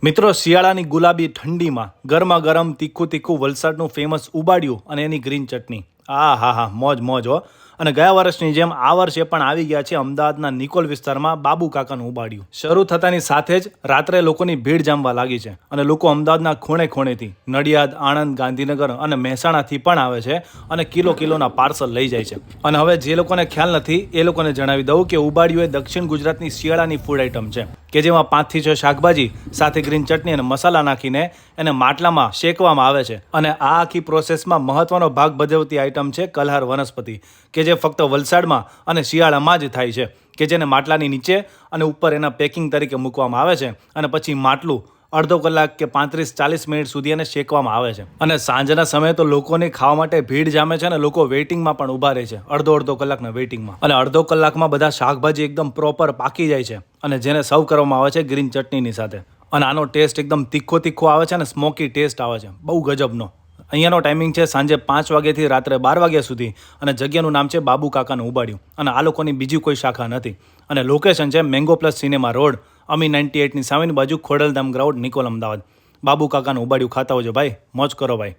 મિત્રો, શિયાળાની ગુલાબી ઠંડીમાં ગરમા ગરમ તીખું તીખું વલસાડનું ફેમસ ઉબાડિયું અને એની ગ્રીન ચટણી. હા, મોજ મોજ હો. અને ગયા વર્ષની જેમ આ વર્ષે પણ આવી ગયા છે અમદાવાદના નિકોલ વિસ્તારમાં બાબુ કાકાનું ઉબાડિયું. શરૂ થતાની સાથે જ રાત્રે લોકોની ભીડ જામવા લાગી છે અને લોકો અમદાવાદના ખૂણે ખૂણેથી નડિયાદ, આણંદ, ગાંધીનગર અને મહેસાણાથી પણ આવે છે અને કિલોના પાર્સલ લઈ જાય છે. અને હવે જે લોકોને ખ્યાલ નથી એ લોકોને જણાવી દઉં કે ઉબાડિયું એ દક્ષિણ ગુજરાતની શિયાળાની ફૂડ આઇટમ છે કે જેમાં 5 થી 6 શાકભાજી સાથે ગ્રીન ચટણી અને મસાલા નાખીને એને માટલામાં શેકવામાં આવે છે. અને આ આખી પ્રોસેસમાં મહત્વનો ભાગ ભજવતી આઇટમ છે કલ્હાર વનસ્પતિ, કે જે ફક્ત વલસાડમાં અને શિયાળામાં જ થાય છે, કે જેને માટલાની નીચે અને ઉપર એના પેકિંગ તરીકે મૂકવામાં આવે છે અને પછી માટલું અડધો કલાક કે 35-40 મિનિટ સુધી એને શેકવામાં આવે છે. અને સાંજના સમયે તો લોકોની ખાવા માટે ભીડ જામે છે અને લોકો વેઇટિંગમાં પણ ઊભા રહે છે, અડધો કલાકના વેઇટિંગમાં. અને અડધો કલાકમાં બધા શાકભાજી એકદમ પ્રોપર પાકી જાય છે અને જેને સર્વ કરવામાં આવે છે ગ્રીન ચટણીની સાથે. અને આનો ટેસ્ટ એકદમ તીખો આવે છે અને સ્મોકી ટેસ્ટ આવે છે, બહુ ગજબનો. અહીંયાનો ટાઈમિંગ છે સાંજે 5 વાગ્યાથી રાત્રે 12 વાગ્યા સુધી અને જગ્યાનું નામ છે બાબુ કાકાનું ઉબાડિયું. અને આ લોકોની બીજી કોઈ શાખા નથી. અને લોકેશન છે મેંગો પ્લસ સિનેમા રોડ, અમી 98ની સામેની બાજુ, ખોડલધામ ગ્રાઉન્ડ, નિકોલ, અમદાવાદ. બાબુ કાકાનું ઉબાડિયું ખાતા હોજો ભાઈ, મોજ કરો ભાઈ.